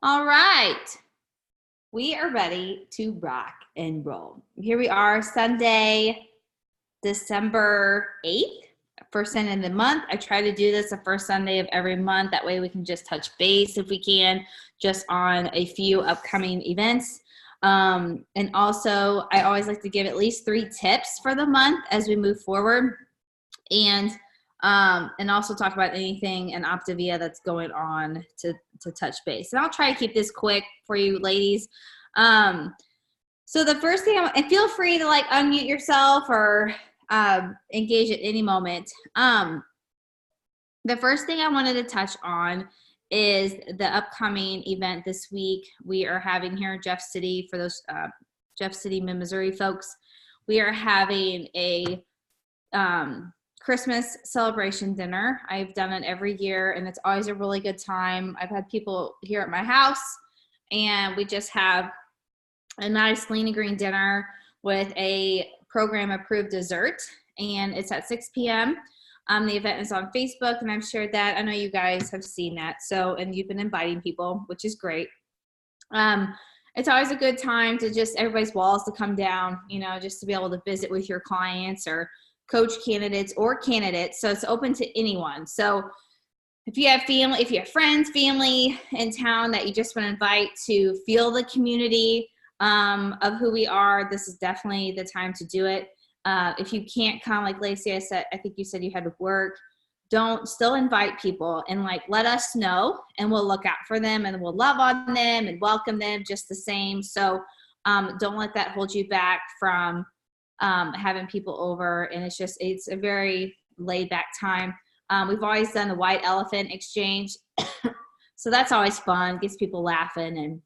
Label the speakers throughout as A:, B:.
A: All right. We are ready to rock and roll. Here we are, Sunday, December 8th, first Sunday of the month. I try to do this the first Sunday of every month. That way we can just touch base if we can, just on a few upcoming events. And also, I always like to give at least 3 tips for the month as we move forward. And also talk about anything in Optavia that's going on to touch base. And I'll try to keep this quick for you ladies. So the first thing, and feel free to like unmute yourself or engage at any moment. The first thing I wanted to touch on is the upcoming event this week. We are having here in Jeff City, for those Jeff City, Missouri folks, we are having a Christmas celebration dinner. I've done it every year and it's always a really good time. I've had people here at my house and we just have a nice lean and green dinner with a program approved dessert, and it's at 6 p.m. The event is on Facebook and I've shared that. I know you guys have seen that. So, and you've been inviting people, which is great. It's always a good time to just everybody's walls to come down, you know, just to be able to visit with your clients or coach candidates or candidates. So it's open to anyone. So if you have family, if you have friends, family in town that you just want to invite to feel the community of who we are, this is definitely the time to do it. If you can't come, like Lacey, I think you said you had to work, don't still invite people and like let us know and we'll look out for them and we'll love on them and welcome them just the same. So don't let that hold you back from having people over. And it's a very laid back time. We've always done the white elephant exchange. So that's always fun, gets people laughing, and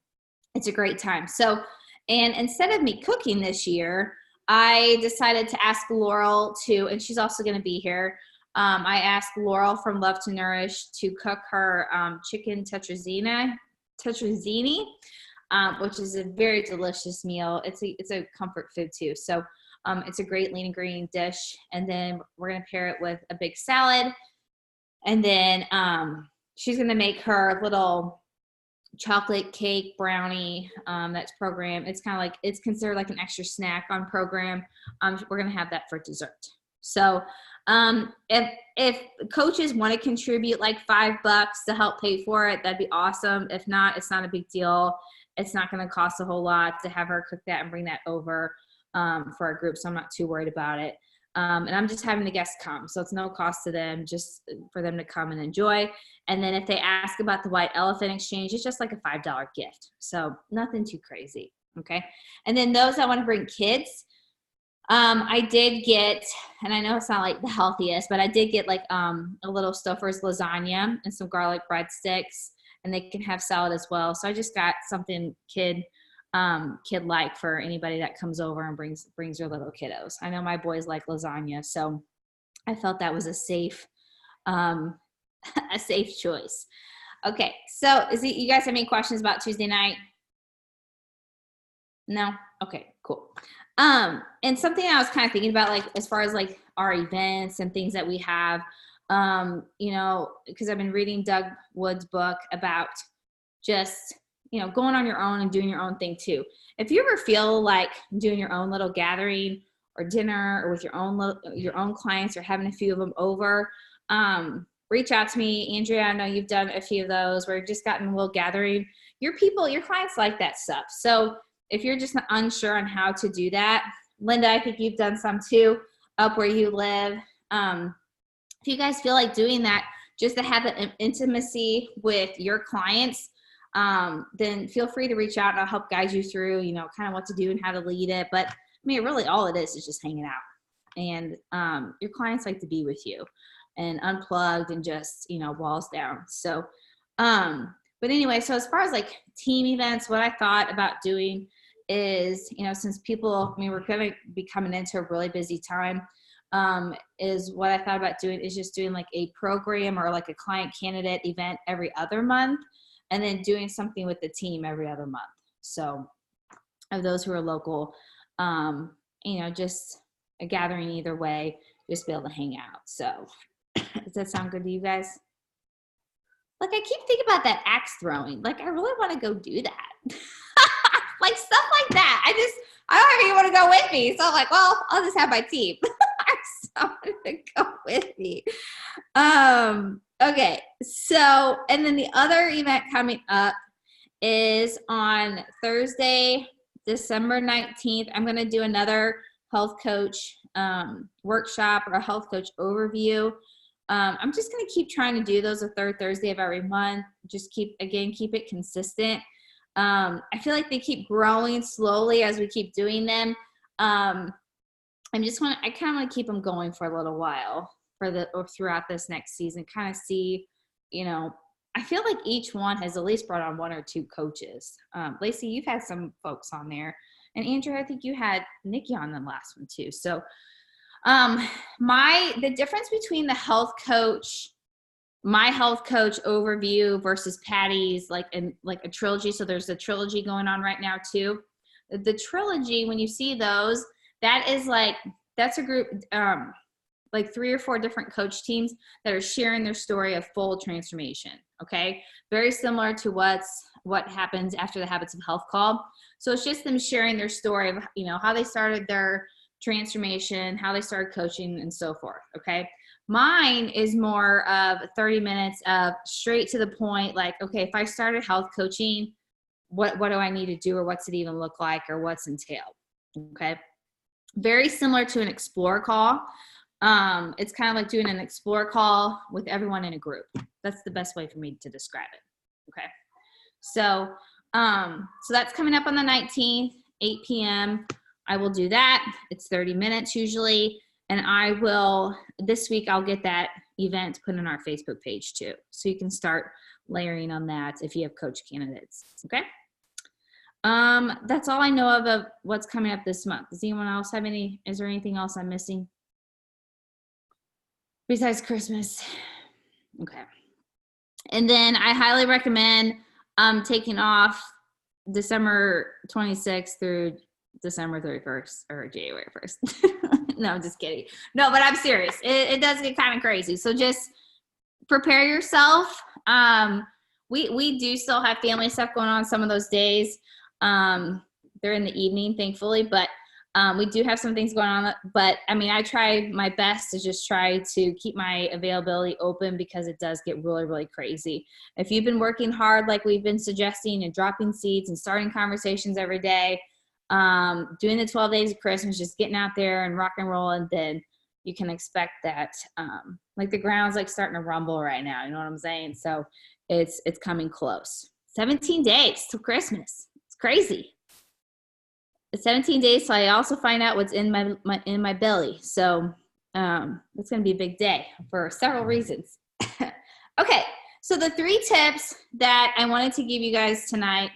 A: it's a great time. So, and instead of me cooking this year, I decided to ask Laurel and she's also going to be here. I asked Laurel from Love to Nourish to cook her chicken tetrazzini, which is a very delicious meal. It's a comfort food too. So it's a great lean and green dish. And then we're going to pair it with a big salad. And then she's going to make her little chocolate cake brownie that's programmed. It's kind of like, it's considered like an extra snack on program. We're going to have that for dessert. So if coaches want to contribute like $5 to help pay for it, that'd be awesome. If not, it's not a big deal. It's not going to cost a whole lot to have her cook that and bring that over for our group. So I'm not too worried about it. And I'm just having the guests come. So it's no cost to them, just for them to come and enjoy. And then if they ask about the white elephant exchange, it's just like a $5 gift. So nothing too crazy. Okay. And then those that want to bring kids, I did get, and I know it's not like the healthiest, but I did get like a little Stouffer's lasagna and some garlic breadsticks, and they can have salad as well. So I just got something kid-like for anybody that comes over and brings their little kiddos. I know my boys like lasagna, so I felt that was a safe choice. Okay, so you guys have any questions about Tuesday night? No? Okay, cool. And something I was kind of thinking about, like as far as like our events and things that we have, you know, because I've been reading Doug Wood's book about just, you know, going on your own and doing your own thing too. If you ever feel like doing your own little gathering or dinner or with your own clients or having a few of them over, reach out to me. Andrea, I know you've done a few of those where you've just gotten a little gathering. Your clients like that stuff. So if you're just unsure on how to do that, Linda, I think you've done some too up where you live. If you guys feel like doing that, just to have an intimacy with your clients, then feel free to reach out and I'll help guide you through, you know, kind of what to do and how to lead it. But I mean, really all it is just hanging out, and your clients like to be with you and unplugged and just, you know, walls down. So, but anyway, so as far as like team events, what I thought about doing is, you know, since people, I mean, we're going to be coming into a really busy time, is what I thought about doing is just doing like a program or like a client candidate event every other month, and then doing something with the team every other month. So of those who are local, you know, just a gathering either way, just be able to hang out. So does that sound good to you guys? Like, I keep thinking about that axe throwing. Like, I really want to go do that. Like, stuff like that. I don't have anyone to go with me. So I'm like, well, I'll just have my team. Someone to go with me. Okay. So, and then the other event coming up is on Thursday, December 19th. I'm going to do another health coach workshop or a health coach overview. I'm just going to keep trying to do those the third Thursday of every month. Just keep it consistent. I feel like they keep growing slowly as we keep doing them. I kind of want to keep them going for a little while or throughout this next season, kind of see, I feel like each one has at least brought on one or two coaches. Lacey, you've had some folks on there, and Andrew, I think you had Nikki on the last one too. So, the difference between my health coach overview versus Patty's, like a trilogy. So there's a trilogy going on right now too. The trilogy, when you see those, that's a group, like 3 or 4 different coach teams that are sharing their story of full transformation. Okay. Very similar to what happens after the Habits of Health call. So it's just them sharing their story of, how they started their transformation, how they started coaching, and so forth. Okay. Mine is more of 30 minutes of straight to the point. Like, okay, if I started health coaching, what do I need to do, or what's it even look like, or what's entailed? Okay. Very similar to an explore call. It's kind of like doing an explore call with everyone in a group. That's the best way for me to describe it. Okay. So that's coming up on the 19th, 8 p.m. I will do that. It's 30 minutes usually. And this week I'll get that event put in our Facebook page too. So you can start layering on that if you have coach candidates. Okay. That's all I know of what's coming up this month. Does anyone else have is there anything else I'm missing besides Christmas? Okay. And then I highly recommend taking off December 26th through December 31st or January 1st. No, I'm just kidding. No, but I'm serious. It does get kind of crazy. So just prepare yourself. We do still have family stuff going on some of those days. They're in the evening, thankfully, but we do have some things going on. But I try my best to just try to keep my availability open, because it does get really, really crazy. If you've been working hard, like we've been suggesting, and dropping seeds and starting conversations every day, doing the 12 days of Christmas, just getting out there and rock and roll, and then you can expect that, like the ground's like starting to rumble right now. You know what I'm saying? So it's coming close. 17 days till Christmas. It's crazy. It's 17 days. So I also find out what's in my belly. So, it's going to be a big day for several reasons. Okay. So the 3 tips that I wanted to give you guys tonight,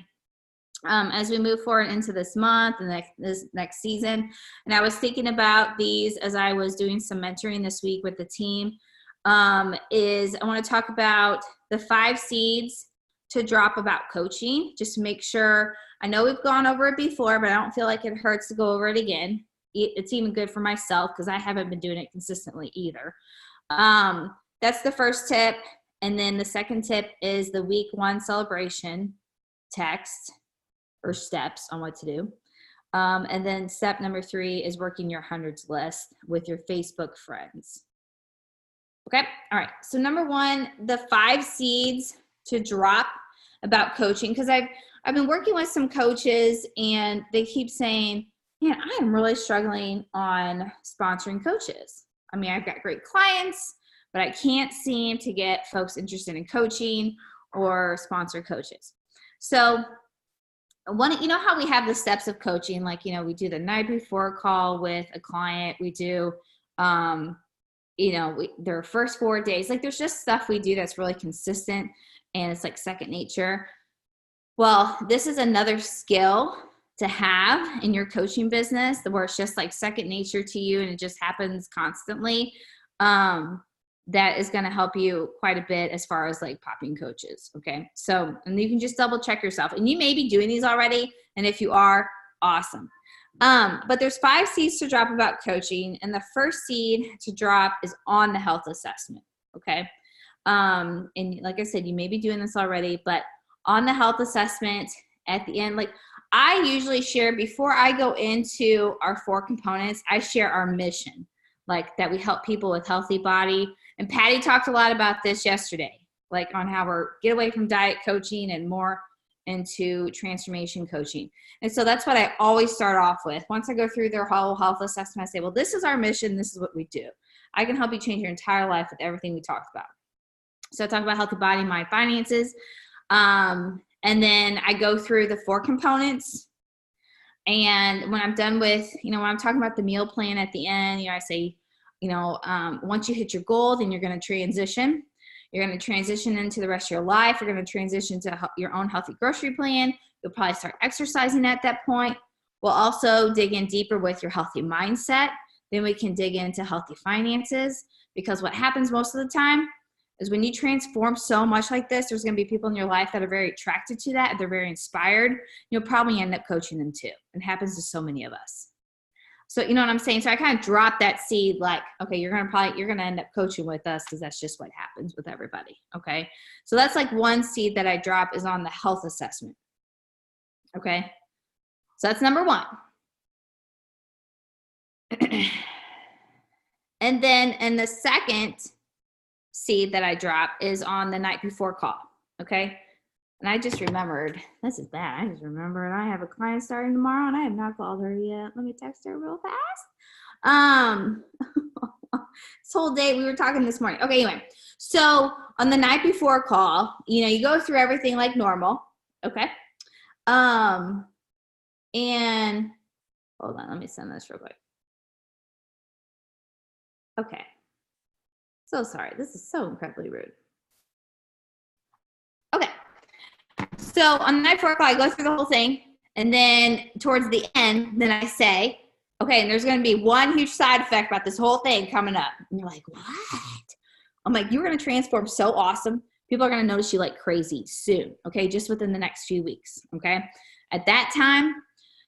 A: as we move forward into this month and this next season. And I was thinking about these as I was doing some mentoring this week with the team, is I want to talk about the 5 seeds to drop about coaching, just to make sure. I know we've gone over it before, but I don't feel like it hurts to go over it again. It's even good for myself, because I haven't been doing it consistently either. That's the first tip. And then the second tip is the week 1 celebration text or steps on what to do. And then step number 3 is working your hundreds list with your Facebook friends. Okay. All right. So number 1, the 5 seeds to drop about coaching. Because I've been working with some coaches, and they keep saying, man, I am really struggling on sponsoring coaches. I've got great clients, but I can't seem to get folks interested in coaching or sponsor coaches. So how we have the steps of coaching, like, we do the night before call with a client. We do, their first 4 days, like there's just stuff we do that's really consistent, and it's like second nature. Well, this is another skill to have in your coaching business, where it's just like second nature to you, and it just happens constantly. That is going to help you quite a bit as far as like popping coaches. Okay. So, and you can just double check yourself, and you may be doing these already. And if you are, awesome. But there's 5 seeds to drop about coaching. And the first seed to drop is on the health assessment. Okay. And like I said, you may be doing this already, but on the health assessment at the end, like I usually share before I go into our 4 components, I share our mission, like that we help people with healthy body. And Patty talked a lot about this yesterday, like on how we're get away from diet coaching and more into transformation coaching. And so that's what I always start off with. Once I go through their whole health assessment, I say, well, this is our mission. This is what we do. I can help you change your entire life with everything we talked about. So I talk about healthy body, mind, finances. And then I go through the 4 components. And when I'm done with, when I'm talking about the meal plan at the end, I say, once you hit your goal, then you're going to transition. You're going to transition into the rest of your life. You're going to transition to your own healthy grocery plan. You'll probably start exercising at that point. We'll also dig in deeper with your healthy mindset. Then we can dig into healthy finances, because what happens most of the time is when you transform so much like this, there's going to be people in your life that are very attracted to that. They're very inspired. You'll probably end up coaching them too. It happens to so many of us. So you know what I'm saying? So I kind of dropped that seed like, okay, you're going to end up coaching with us, because that's just what happens with everybody. Okay. So that's like one seed that I drop is on the health assessment. Okay. So that's number 1. And then, and the second seed that I drop is on the night before call. Okay. And I just remembered, this is bad. I just remembered I have a client starting tomorrow and I have not called her yet. Let me text her real fast. This whole day we were talking this morning. Okay. Anyway, so on the night before call, you go through everything like normal. Okay. And hold on, let me send this real quick. Okay. So sorry. This is so incredibly rude. Okay. So on the night before call, I go through the whole thing. And then towards the end, then I say, okay, and there's going to be one huge side effect about this whole thing coming up. And you're like, what? I'm like, you're going to transform so awesome. People are going to notice you like crazy soon. Okay. Just within the next few weeks. Okay. At that time,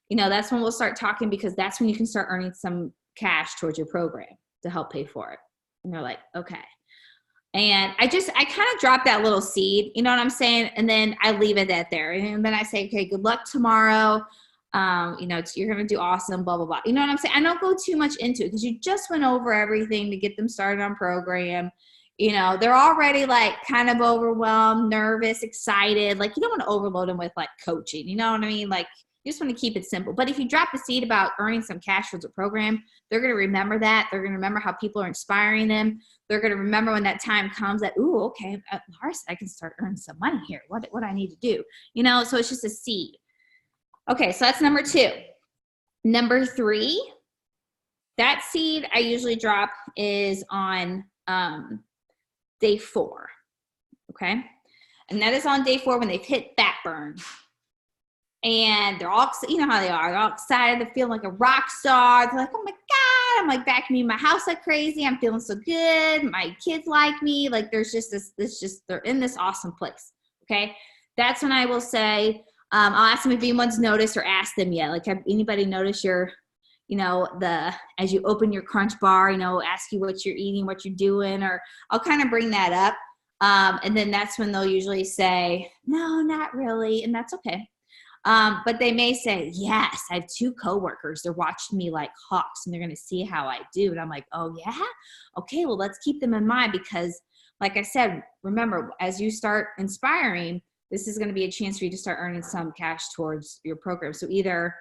A: that's when we'll start talking, because that's when you can start earning some cash towards your program to help pay for it. And they're like, okay. And I kind of drop that little seed, you know what I'm saying? And then I leave it at there. And then I say, okay, good luck tomorrow. You're going to do awesome, blah, blah, blah. You know what I'm saying? I don't go too much into it, because you just went over everything to get them started on program. They're already like kind of overwhelmed, nervous, excited. Like you don't want to overload them with like coaching. You know what I mean? Like you just want to keep it simple. But if you drop the seed about earning some cash towards a program, they're going to remember that. They're going to remember how people are inspiring them. They're going to remember when that time comes that, ooh, okay, Laura said I can start earning some money here. What I need to do? So it's just a seed. Okay, so that's number 2. Number 3, that seed I usually drop is on day 4. Okay, and that is on day 4 when they've hit fat burn. And they're all, you know how they are. They're all excited. They feel like a rock star. They're like, oh my God, I'm like back in my house like crazy. I'm feeling so good. My kids like me. Like there's just they're in this awesome place. Okay. That's when I will say, I'll ask them if anyone's noticed or asked them yet. Like, have anybody noticed your, as you open your crunch bar, ask you what you're eating, what you're doing, or I'll kind of bring that up. And then that's when they'll usually say, no, not really. And that's okay. But they may say, yes, I have 2 coworkers. They're watching me like hawks and they're going to see how I do. And I'm like, oh yeah. Okay. Well, let's keep them in mind, because like I said, remember, as you start inspiring, this is going to be a chance for you to start earning some cash towards your program. So either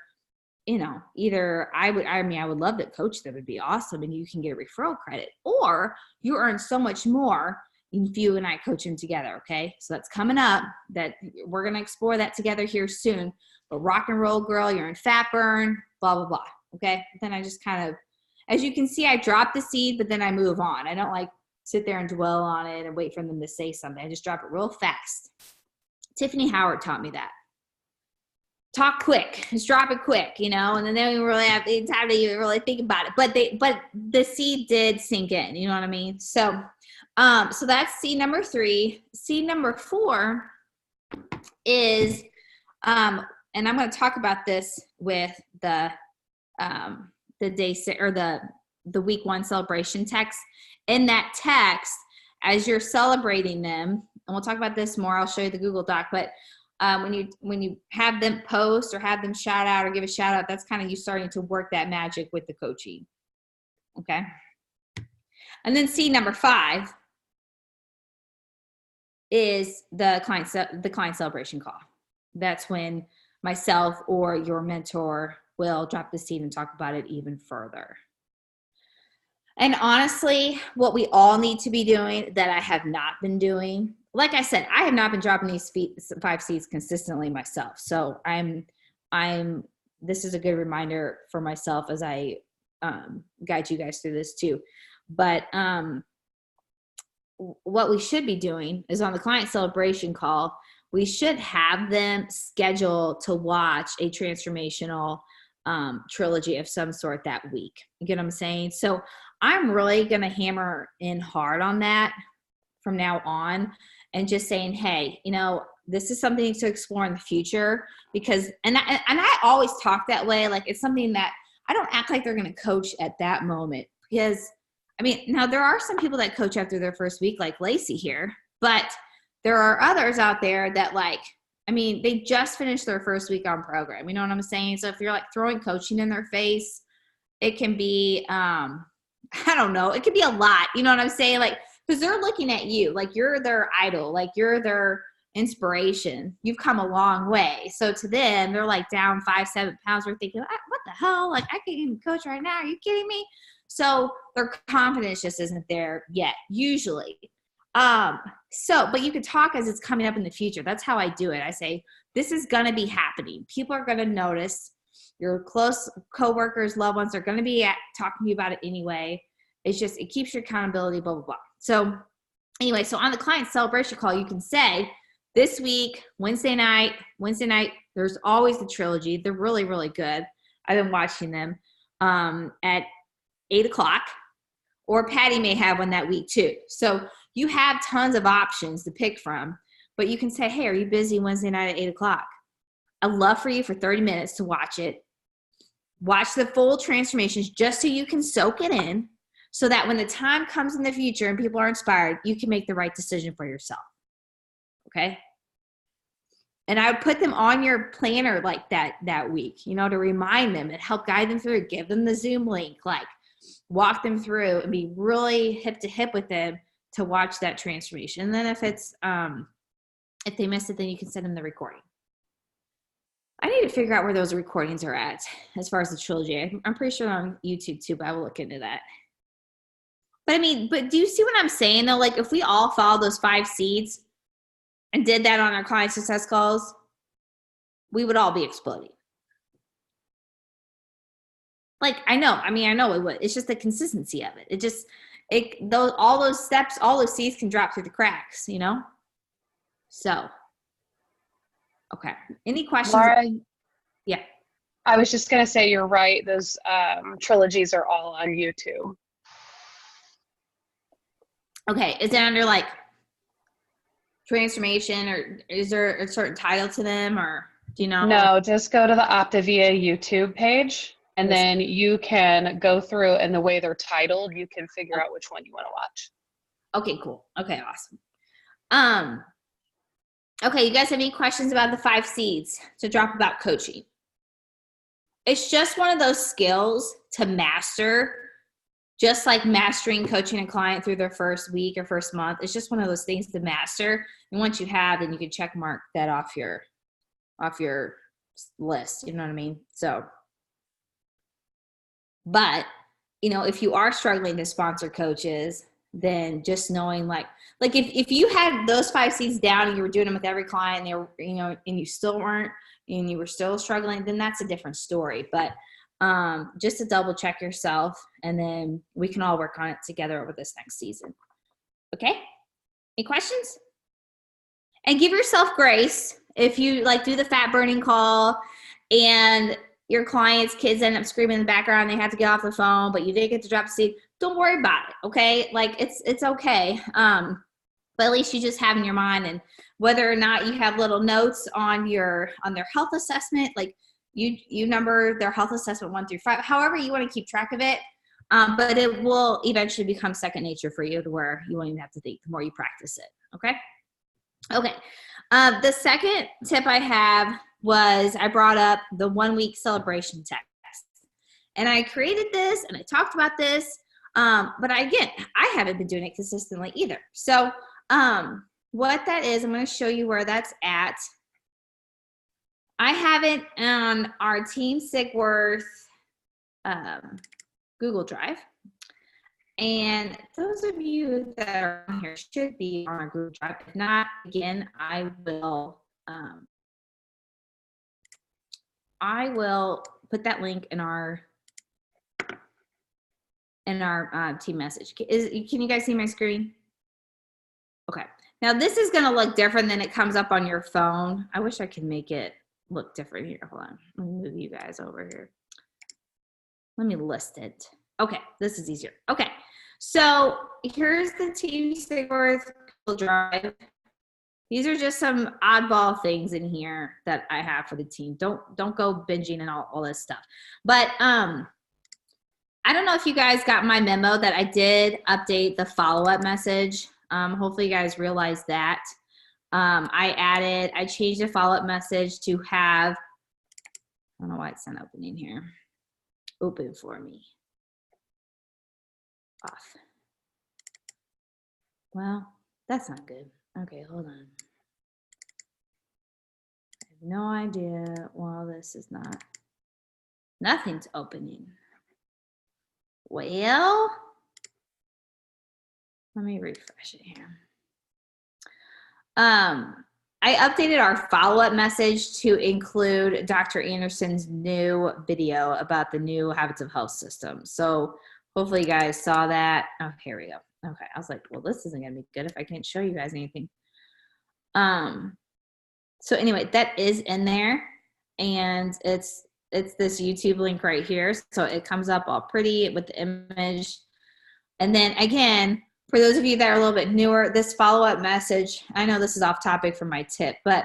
A: I would love to coach them. It'd be awesome. And you can get a referral credit, or you earn so much more if you and I coach them together. Okay. So that's coming up, that we're going to explore that together here soon. But rock and roll girl, you're in fat burn, blah, blah, blah. Okay. Then I just kind of, as you can see, I drop the seed, but then I move on. I don't like sit there and dwell on it and wait for them to say something. I just drop it real fast. Tiffany Howard taught me that. Talk quick, just drop it quick, and then they don't really have the time to even really think about it. But the seed did sink in, you know what I mean? So that's seed number 3. Seed number 4 is, and I'm going to talk about this with the day or the week 1 celebration text. In that text, as you're celebrating them, and we'll talk about this more, I'll show you the Google Doc, but when you have them post or have them shout out or give a shout out, that's kind of you starting to work that magic with the coaching. Okay. And then C, number 5 is the client celebration call. That's when myself or your mentor will drop the seed and talk about it even further. And honestly, what we all need to be doing that I have not been doing, like I said, I have not been dropping these 5 seeds consistently myself. So this is a good reminder for myself as I guide you guys through this too. But what we should be doing is on the client celebration call, we should have them schedule to watch a transformational trilogy of some sort that week. You get what I'm saying? So I'm really going to hammer in hard on that from now on and just saying, hey, this is something to explore in the future because, and I always talk that way. Like it's something that I don't act like they're going to coach at that moment because now there are some people that coach after their first week, like Lacey here, but there are others out there that they just finished their first week on program. You know what I'm saying? So if you're like throwing coaching in their face, it can be, I don't know, it could be a lot. You know what I'm saying? Like, because they're looking at you, like you're their idol, like you're their inspiration. You've come a long way. So to them, they're like down 5-7 pounds. We're thinking, what the hell? Like I can't even coach right now. Are you kidding me? So their confidence just isn't there yet, usually. But you could talk as it's coming up in the future. That's how I do it. I say, this is going to be happening. People are going to notice. Your close coworkers, loved ones are going to be talking to you about it anyway. It's just, it keeps your accountability, blah, blah, blah. So anyway, so on the client celebration call, you can say this week, Wednesday night, there's always the trilogy. They're really, really good. I've been watching them at 8:00, or Patty may have one that week too. So you have tons of options to pick from, but you can say, hey, are you busy Wednesday night at 8:00? I'd love for you for 30 minutes to watch it. Watch the full transformations just so you can soak it in so that when the time comes in the future and people are inspired, you can make the right decision for yourself. Okay? And I would put them on your planner like that week, to remind them and help guide them through, give them the Zoom link, like walk them through and be really hip to hip with them to watch that transformation. And then if they miss it, then you can send them the recording. I need to figure out where those recordings are at as far as the trilogy. I'm pretty sure on YouTube too, but I will look into that. But do you see what I'm saying though? Like if we all follow those 5 seeds and did that on our client success calls, we would all be exploding. Like I know it would. It's just the consistency of it. All those steps, all those seeds can drop through the cracks, So, okay. Any questions?
B: Laura,
A: yeah.
B: I was just going to say, you're right. Those trilogies are all on YouTube.
A: Okay. Is it under like transformation or is there a certain title to them or do you know?
B: No, just go to the Optavia YouTube page and then you can go through and the way they're titled, you can figure out which one you want to watch.
A: Okay, cool. Okay, awesome. Okay, you guys have any questions about the 5 seeds to drop about coaching? It's just one of those skills to master, just like mastering coaching a client through their first week or first month. It's just one of those things to master. And once you have, then you can check mark that off your list. You know what I mean? So, but, if you are struggling to sponsor coaches, then just knowing like if you had those 5 seeds down and you were doing them with every client and they were, and you still weren't, and you were still struggling, then that's a different story. But just to double check yourself, and then we can all work on it together over this next season. Okay? Any questions? And give yourself grace if you do the fat burning call and your client's kids end up screaming in the background, they have to get off the phone, but you didn't get to drop the seed. Don't worry about it. Okay. It's okay. But at least you just have in your mind, and whether or not you have little notes on their health assessment, like you number their health assessment 1 through 5, however you want to keep track of it. But it will eventually become second nature for you to where you won't even have to think the more you practice it. Okay. Okay. The second tip I have was I brought up the 1 week celebration text. And I created this and I talked about this. But again, I haven't been doing it consistently either. So what that is, I'm going to show you where that's at. I have it on our Team Sigwerth Google Drive. And those of you that are on here should be on our Google Drive. If not, again, I will put that link in our team message. Can you guys see my screen? Okay. Now this is going to look different than it comes up on your phone. I wish I could make it look different here. Hold on. Let me move you guys over here. Let me list it. Okay. This is easier. Okay. So here's the Team Sigwerth Google Drive. These are just some oddball things in here that I have for the team. Don't go binging and all this stuff. But I don't know if you guys got my memo that I did update the follow-up message. Hopefully you guys realize that. I changed the follow-up message to have, I don't know why it's not opening here. Open for me. Off. Well, that's not good. Okay, hold on. I have no idea. Well, this is not, nothing's opening. Well, let me refresh it here. I updated our follow-up message to include Dr. Anderson's new video about the new Habits of Health system. So hopefully you guys saw that. Oh, here we go. Okay, I was like, well, this isn't gonna be good if I can't show you guys anything. So anyway, that is in there, and it's this YouTube link right here. So it comes up all pretty with the image. And then again, for those of you that are a little bit newer, this follow-up message, I know this is off topic from my tip, but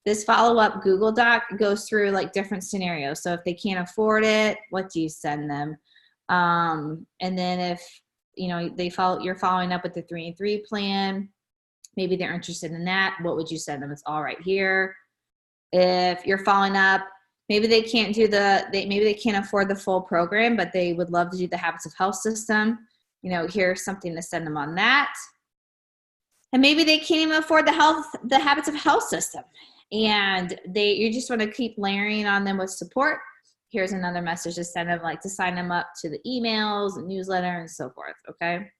A: this follow-up Google Doc goes through like different scenarios. So if they can't afford it, what do you send them? And then if, you know, you're following up with the 3-and-3 plan, maybe they're interested in that, what would you send them? It's all right here. If you're following up, maybe they can't do maybe they can't afford the full program, but they would love to do the Habits of Health system. You know, here's something to send them on that. And maybe they can't even afford the Habits of Health system. And you just want to keep layering on them with support. Here's another message to send them, like to sign them up to the emails, the newsletter, and so forth, okay?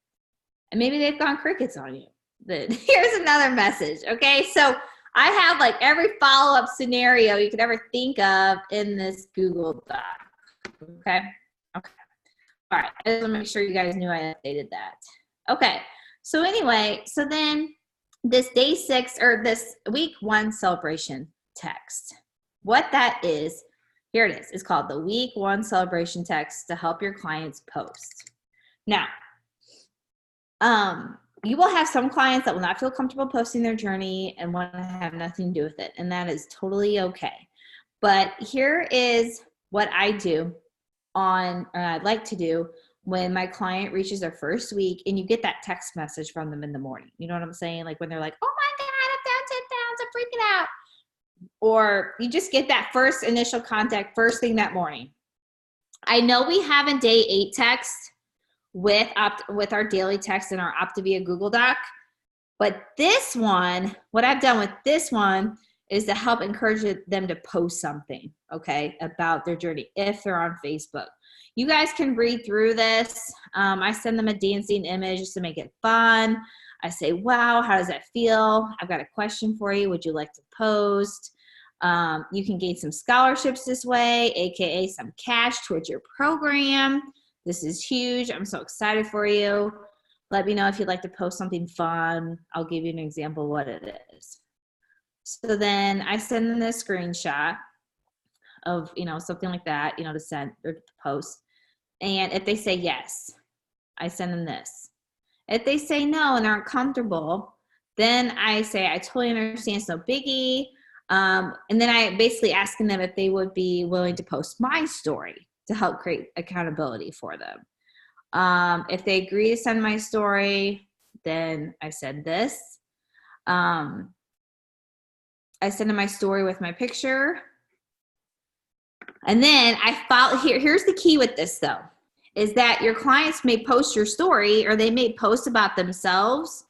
A: And maybe they've gone crickets on you. Here's another message, okay? So I have like every follow-up scenario you could ever think of in this Google Doc, okay? Okay. All right, I just want to make sure you guys knew I updated that. Okay, so anyway, so then this day 6 or this week 1 celebration text, what that is, here it is. It's called the week 1 celebration text to help your clients post. Now, you will have some clients that will not feel comfortable posting their journey and want to have nothing to do with it, and that is totally okay. But here is what I do I'd like to do when my client reaches their first week and you get that text message from them in the morning. You know what I'm saying? Like when they're like, oh my God, I'm down 10 pounds, I'm freaking out. Or you just get that first initial contact first thing that morning. I know we have a day 8 text with our daily text in our Optavia Google Doc, but this one, what I've done with this one is to help encourage them to post something, okay, about their journey if they're on Facebook. You guys can read through this. I send them a dancing image just to make it fun. I say, wow, how does that feel? I've got a question for you. Would you like to post? You can gain some scholarships this way, AKA some cash towards your program. This is huge. I'm so excited for you. Let me know if you'd like to post something fun. I'll give you an example of what it is. So then I send them this screenshot of, you know, something like that, you know, to send or to post. And if they say yes, I send them this. If they say no and they're uncomfortable, then I say, I totally understand, it's no biggie. And then I basically asking them if they would be willing to post my story to help create accountability for them. If they agree to send my story, then I send this. I send them my story with my picture. And then I follow, here's the key with this though, is that your clients may post your story or they may post about themselves,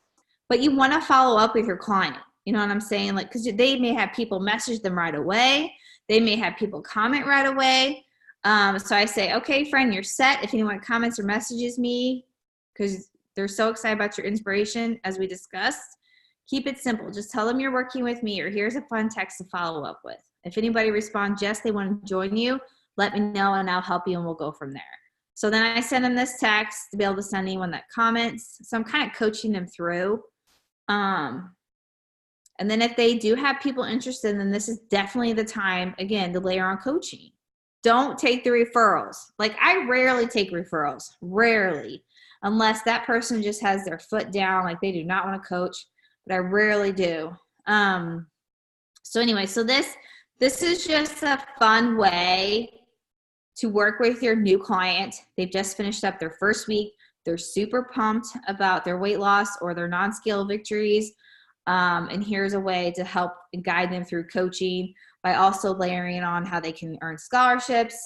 A: but you want to follow up with your client. You know what I'm saying? Like, because they may have people message them right away. They may have people comment right away. So I say, okay, friend, you're set. If anyone comments or messages me, because they're so excited about your inspiration, as we discussed, keep it simple. Just tell them you're working with me, or here's a fun text to follow up with. If anybody responds, yes, they want to join you, let me know and I'll help you and we'll go from there. So then I send them this text to be able to send anyone that comments. So I'm kind of coaching them through. And then if they do have people interested, then this is definitely the time, again, to layer on coaching. Don't take the referrals. Like, I rarely take referrals, rarely, unless that person just has their foot down, like they do not want to coach, but I rarely do. So anyway, so this is just a fun way to work with your new client. They've just finished up their first week. They're super pumped about their weight loss or their non-scale victories. And here's a way to help guide them through coaching by also layering on how they can earn scholarships.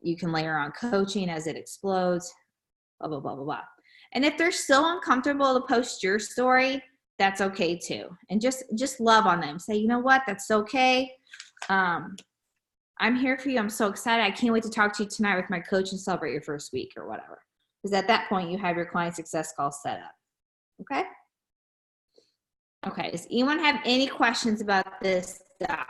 A: You can layer on coaching as it explodes, blah, blah, blah, blah, blah. And if they're still uncomfortable to post your story, that's okay too. And just love on them. Say, you know what, that's okay. I'm here for you. I'm so excited. I can't wait to talk to you tonight with my coach and celebrate your first week or whatever. Because at that point, you have your client success call set up. Okay? Okay. Does anyone have any questions about this stuff?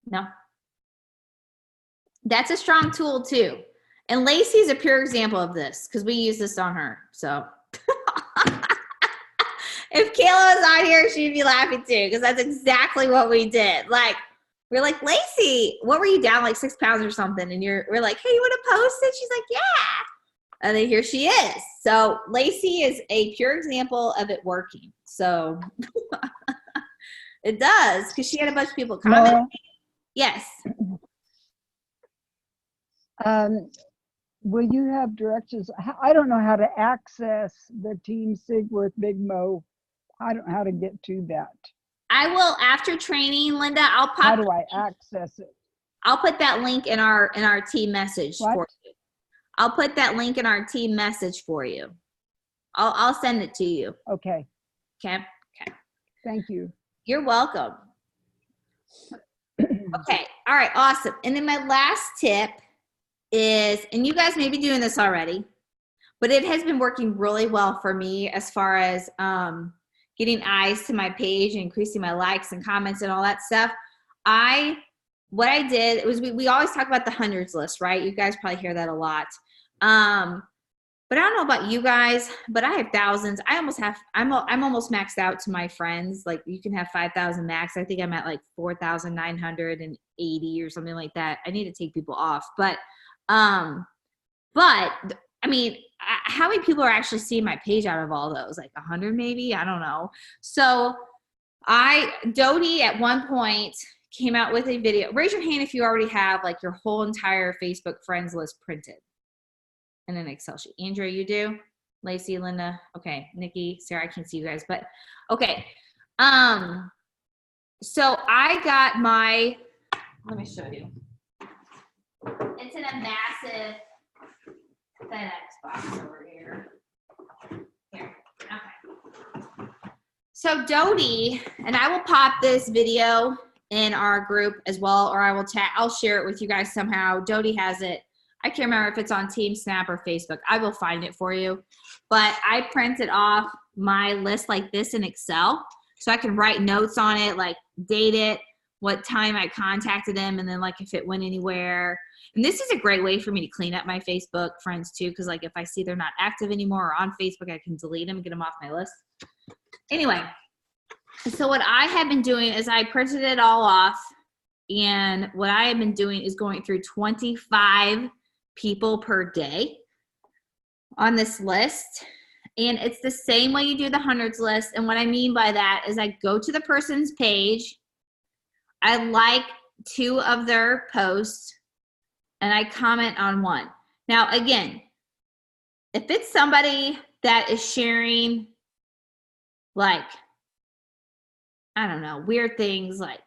A: No? That's a strong tool too. And Lacey's a pure example of this because we use this on her. So if Kayla was on here, she'd be laughing too because that's exactly what we did. Like, we're like, Lacey, what were you down, like 6 pounds or something? And we're like, hey, you want to post it? She's like, yeah. And then here she is. So Lacey is a pure example of it working. So it does, because she had a bunch of people comment.
C: Laura,
A: Yes.
C: will you have directions? I don't know how to access the Team Sigwerth Big Mo. I don't know how to get to that.
A: I will, after training, Linda, I'll pop.
C: How do I access it?
A: I'll put that link in our team message for you. I'll put that link in our team message for you. I'll send it to you.
C: Okay.
A: Okay. Okay.
C: Thank you.
A: You're welcome. Okay. All right. Awesome. And then my last tip is, and you guys may be doing this already, but it has been working really well for me as far as getting eyes to my page and increasing my likes and comments and all that stuff. What I did was we always talk about the hundreds list, right? You guys probably hear that a lot. But I don't know about you guys, but I have thousands. I'm almost maxed out to my friends. Like, you can have 5,000 max. I think I'm at like 4,980 or something like that. I need to take people off. But I mean, how many people are actually seeing my page out of all those? Like 100 maybe? I don't know. So Dodie at one point came out with a video. Raise your hand if you already have like your whole entire Facebook friends list printed in an Excel sheet. Andrea, you do? Lacey, Linda, okay. Nikki, Sarah, I can't see you guys, but okay. So I got my, let me show you. It's in a massive FedEx box over here. Here, okay. So Dodie, and I will pop this video in our group as well, or I'll share it with you guys somehow. Dodie has it. I can't remember if it's on Team Snap or Facebook. I will find it for you. But I printed off my list like this in Excel, so I can write notes on it, like date it, what time I contacted them, and then like if it went anywhere. And this is a great way for me to clean up my Facebook friends too, because like if I see they're not active anymore or on Facebook, I can delete them and get them off my list. Anyway, so what I have been doing is I printed it all off, and what I have been doing is going through 25 people per day on this list. And it's the same way you do the hundreds list. And what I mean by that is I go to the person's page. I like 2 of their posts and I comment on one. Now, again, if it's somebody that is sharing, like, I don't know, weird things, like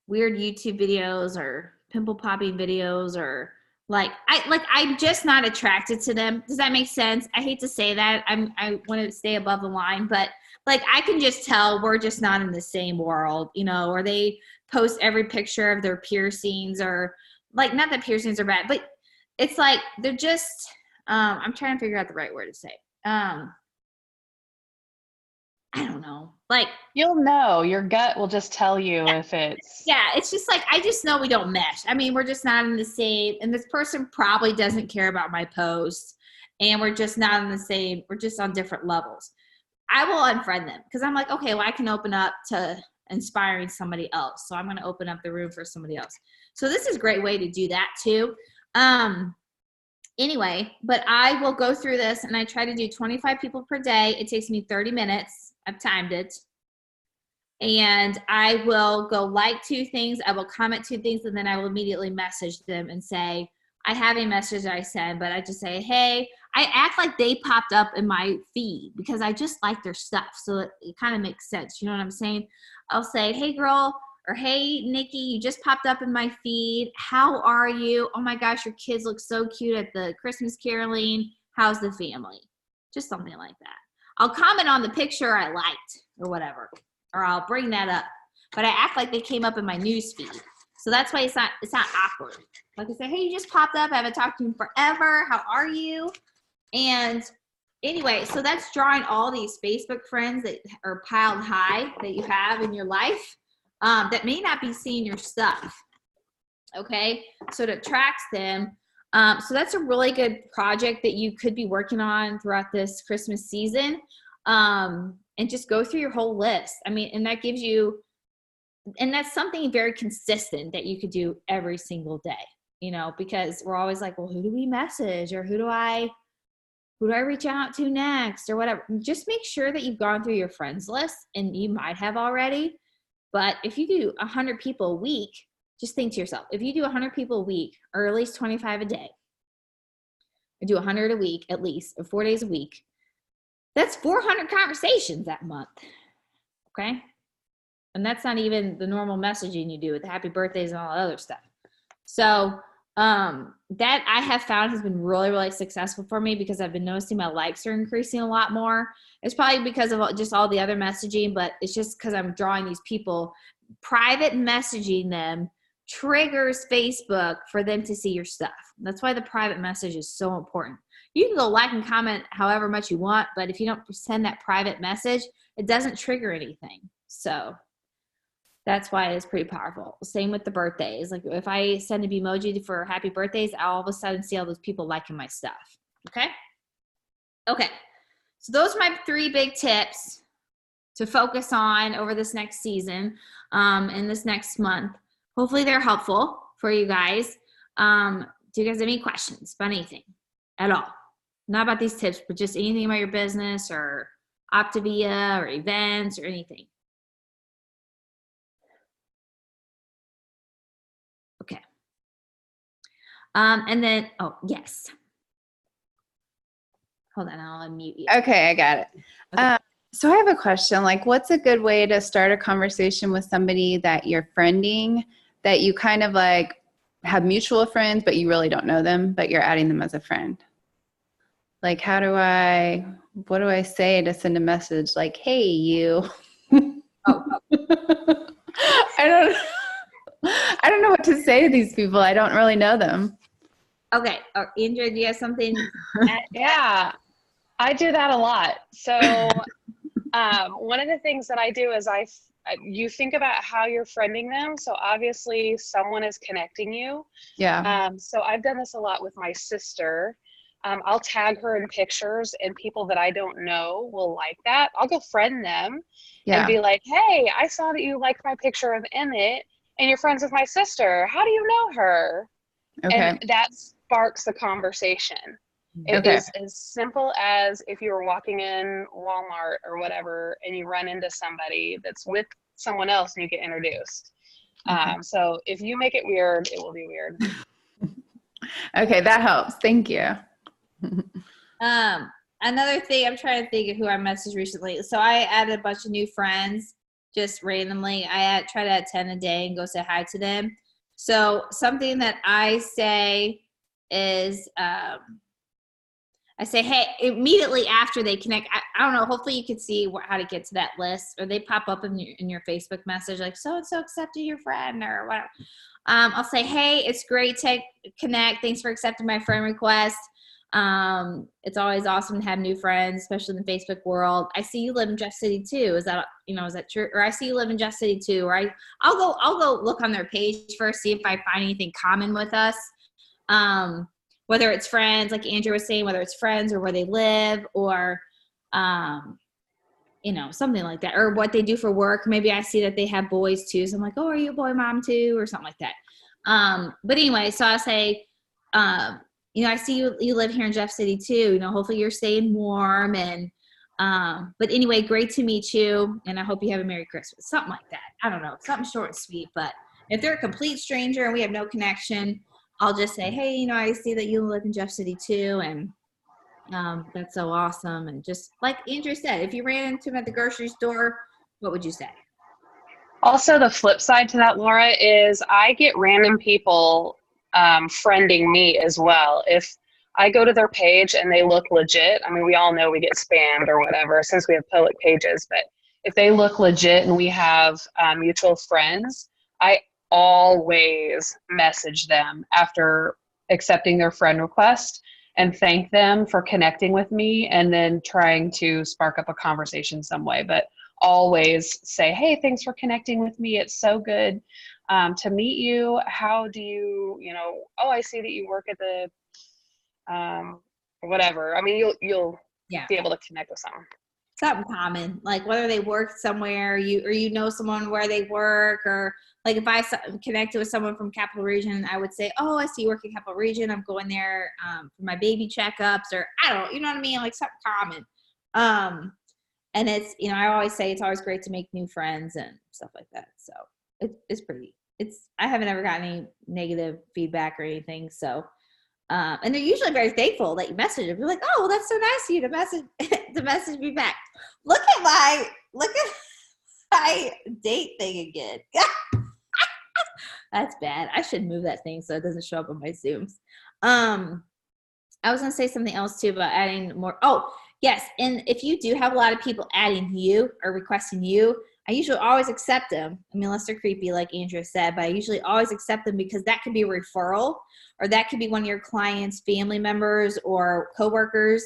A: weird YouTube videos or pimple popping videos, or I'm just not attracted to them. Does that make sense? I hate to say that. I want to stay above the line, but like I can just tell we're just not in the same world, you know, or they post every picture of their piercings, or like, not that piercings are bad, but it's like they're just I'm trying to figure out the right word to say. I don't know. Like,
B: You'll know. Your gut will just tell you if it's.
A: yeah, it's just like, I just know we don't mesh. I mean, we're just not in the same, and this person probably doesn't care about my posts, and we're just not in the same, we're just on different levels. I will unfriend them because I'm like, okay, well, I can open up to inspiring somebody else. So I'm going to open up the room for somebody else. So this is a great way to do that too. Anyway, but I will go through this and I try to do 25 people per day. It takes me 30 minutes. I've timed it. And I will go like 2 things. I will comment 2 things, and then I will immediately message them and say, I have a message that I send, but I just say, hey, I act like they popped up in my feed because I just like their stuff. So it kind of makes sense. You know what I'm saying? I'll say, hey girl, or hey Nikki, you just popped up in my feed. How are you? Oh my gosh, your kids look so cute at the Christmas caroling. How's the family? Just something like that. I'll comment on the picture I liked or whatever, or I'll bring that up. But I act like they came up in my news feed. So that's why it's not awkward. Like I say, hey, you just popped up. I haven't talked to you in forever. How are you? And anyway, so that's drawing all these Facebook friends that are piled high that you have in your life that may not be seeing your stuff. Okay, so it attracts them. So that's a really good project that you could be working on throughout this Christmas season. And just go through your whole list. I mean, and that gives you, and that's something very consistent that you could do every single day, you know, because we're always like, well, who do we message, or who do I reach out to next, or whatever. Just make sure that you've gone through your friends list, and you might have already, but if you do 100 people a week, just think to yourself, if you do 100 people a week, or at least 25 a day, or do 100 a week, at least, or 4 days a week, that's 400 conversations that month. Okay. And that's not even the normal messaging you do with the happy birthdays and all that other stuff. So that I have found has been really, really successful for me, because I've been noticing my likes are increasing a lot more. It's probably because of just all the other messaging, but it's just because I'm drawing these people. Private messaging them triggers Facebook for them to see your stuff. That's why the private message is so important. You can go like and comment however much you want, but if you don't send that private message, it doesn't trigger anything. So that's why it's pretty powerful. Same with the birthdays. Like if I send an emoji for happy birthdays, I'll all of a sudden see all those people liking my stuff. Okay? Okay. So those are my 3 big tips to focus on over this next season, and this next month. Hopefully they're helpful for you guys. Do you guys have any questions about anything at all? Not about these tips, but just anything about your business or Optavia or events or anything. Okay. And then, oh, yes. Hold on, I'll unmute you.
D: Okay, I got it.
A: Okay.
D: So I have a question, like what's a good way to start a conversation with somebody that you're friending, that you kind of like have mutual friends, but you really don't know them, but you're adding them as a friend? Like what do I say to send a message like, hey, you?
A: Oh.
D: I don't know what to say to these people. I don't really know them.
A: Okay. Andrea, do you have something?
B: Yeah, I do that a lot. So one of the things that I do is you think about how you're friending them. So obviously someone is connecting you.
D: Yeah.
B: So I've done this a lot with my sister. I'll tag her in pictures, and people that I don't know will like that. I'll go friend them and be like, hey, I saw that you liked my picture of Emmett and you're friends with my sister. How do you know her?
D: Okay.
B: And that sparks the conversation. It is as simple as if you were walking in Walmart or whatever and you run into somebody that's with someone else and you get introduced. So if you make it weird, it will be weird.
D: Okay, that helps. Thank you.
A: Another thing, I'm trying to think of who I messaged recently. So I added a bunch of new friends just randomly. I try to add 10 a day and go say hi to them. So something that I say is, I say, hey, immediately after they connect. I don't know. Hopefully you can see how to get to that list, or they pop up in your Facebook message, like so-and-so accepted your friend or whatever. I'll say, hey, it's great to connect. Thanks for accepting my friend request. It's always awesome to have new friends, especially in the Facebook world. I see you live in Jeff City too. Is that true? Or I see you live in Jeff City too. Or I'll go look on their page first, see if I find anything common with us. Whether it's friends, like Andrew was saying, whether it's friends or where they live, or something like that, or what they do for work. Maybe I see that they have boys too, so I'm like, oh, are you a boy mom too, or something like that. But anyway, so I say, I see you live here in Jeff City too. Hopefully you're staying warm, and but anyway, great to meet you, and I hope you have a Merry Christmas. Something like that. I don't know, something short and sweet. But if they're a complete stranger and we have no connection, I'll just say, hey, I see that you live in Jeff City too, and that's so awesome. And just like Andrew said, if you ran into him at the grocery store, what would you say?
B: Also, the flip side to that, Laura, is I get random people friending me as well. If I go to their page and they look legit, I mean, we all know we get spammed or whatever since we have public pages, but if they look legit and we have mutual friends, I always message them after accepting their friend request and thank them for connecting with me, and then trying to spark up a conversation some way. But always say, hey, thanks for connecting with me. It's so good to meet you. How do you, oh, I see that you work at the whatever. I mean, you'll be able to connect with someone.
A: Something common, like whether they work somewhere, or someone where they work, or like if I connected with someone from Capital Region, I would say, oh, I see you work in Capital Region. I'm going there for my baby checkups, or I don't know, you know what I mean? Like something common. And it's, I always say it's always great to make new friends and stuff like that. So it's I haven't ever gotten any negative feedback or anything. So, and they're usually very thankful that you message them. You're like, oh, well, that's so nice of you to message me back. Look at my date thing again. That's bad. I should move that thing so it doesn't show up on my Zooms. I was going to say something else too about adding more. Oh, yes. And if you do have a lot of people adding you or requesting you, I usually always accept them. I mean, unless they're creepy, like Andrea said, but I usually always accept them because that could be a referral, or that could be one of your clients' family members or coworkers,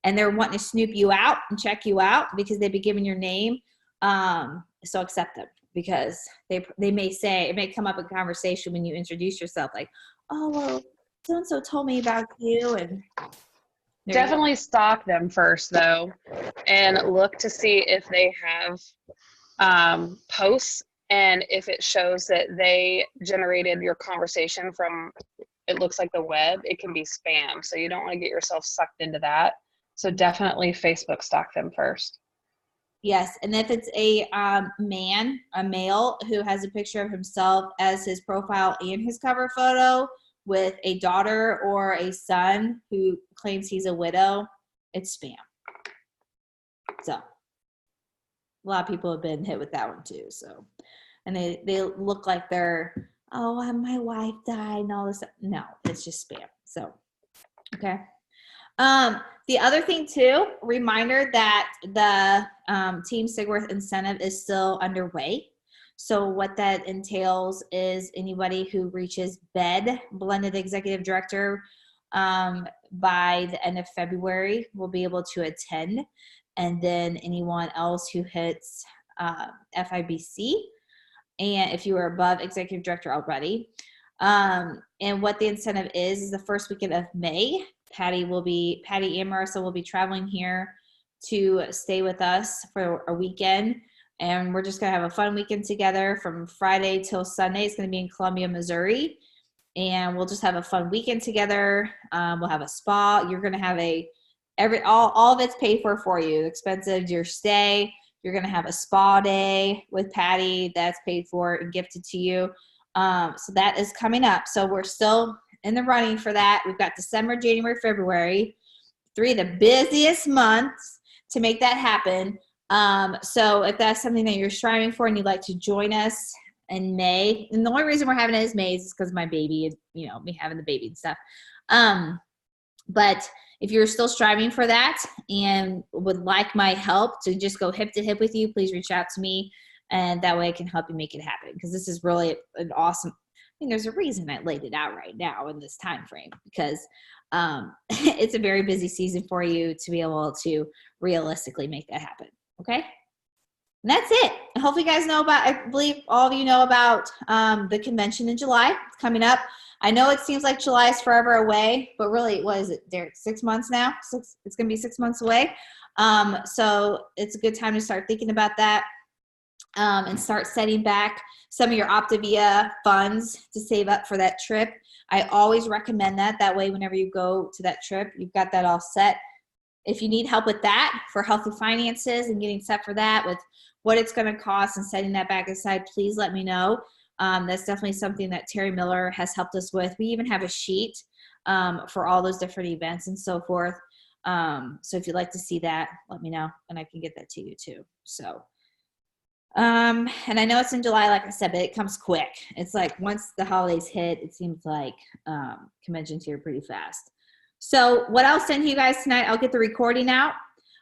A: and they're wanting to snoop you out and check you out because they've been given your name. So accept them, because they may say, it may come up in conversation when you introduce yourself, like, oh, well, so-and-so told me about you. And
B: definitely stalk them first, though, and look to see if they have posts, and if it shows that they generated your conversation from, it looks like the web, it can be spam. So you don't want to get yourself sucked into that. So definitely Facebook stalk them first.
A: Yes, and if it's a male who has a picture of himself as his profile and his cover photo with a daughter or a son who claims he's a widow, it's spam. So a lot of people have been hit with that one too. So, and they look like they're, oh, my wife died and all this. No, it's just spam. So, okay. The other thing too, reminder that the Team Sigwerth incentive is still underway. So what that entails is anybody who reaches BED, Blended Executive Director, by the end of February will be able to attend. And then anyone else who hits FIBC, and if you are above Executive Director already. And what the incentive is the first weekend of May. Patty and Marissa will be traveling here to stay with us for a weekend. And we're just going to have a fun weekend together from Friday till Sunday. It's going to be in Columbia, Missouri. And we'll just have a fun weekend together. We'll have a spa. You're going to have all of it's paid for you. The expenses, your stay, You're going to have a spa day with Patty that's paid for and gifted to you. So that is coming up. So we're still in the running for that. We've got December, January, February, 3 of the busiest months to make that happen. So if that's something that you're striving for and you'd like to join us in May, and the only reason we're having it is May is because of my baby and, you know, me having the baby and stuff. But if you're still striving for that and would like my help to just go hip to hip with you, please reach out to me. And that way I can help you make it happen. Because this is really an awesome, I mean, there's a reason I laid it out right now in this time frame, because it's a very busy season for you to be able to realistically make that happen. Okay. And that's it. I hope you guys know about, I believe all of you know about the convention in July. It's coming up. I know it seems like July is forever away, but really, what is it, Derek? 6 months now? It's going to be 6 months away. So it's a good time to start thinking about that and start setting back some of your Optavia funds to save up for that trip. I always recommend that. That way, whenever you go to that trip, you've got that all set. If you need help with that for healthy finances and getting set for that with what it's going to cost and setting that back aside, please let me know. That's definitely something that Terry Miller has helped us with. We even have a sheet for all those different events and so forth. So if you'd like to see that, let me know and I can get that to you too. So, and I know it's in July, like I said, but it comes quick. It's like once the holidays hit, it seems like conventions here pretty fast. So what I'll send you guys tonight, I'll get the recording out.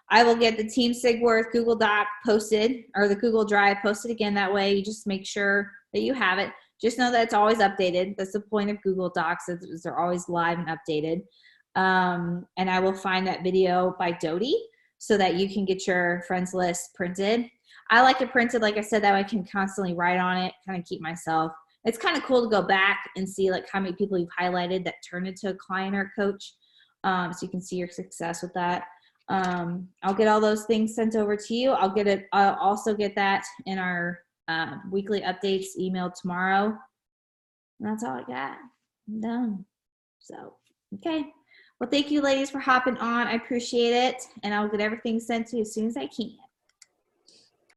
A: I will get the Team Sigwerth Google Doc posted, or the Google Drive posted again. That way you just make sure that you have it. Just know that it's always updated. That's the point of Google Docs, is they're always live and updated. And I will find that video by Dodie so that you can get your friends list printed. I like it printed, like I said, that way I can constantly write on it, kind of keep myself. It's kind of cool to go back and see like how many people you've highlighted that turned into a client or a coach. So you can see your success with that. I'll get all those things sent over to you. I'll also get that in our weekly updates email tomorrow. And that's all I got. I'm done. So, okay. Well, thank you ladies for hopping on. I appreciate it. And I'll get everything sent to you as soon as I can.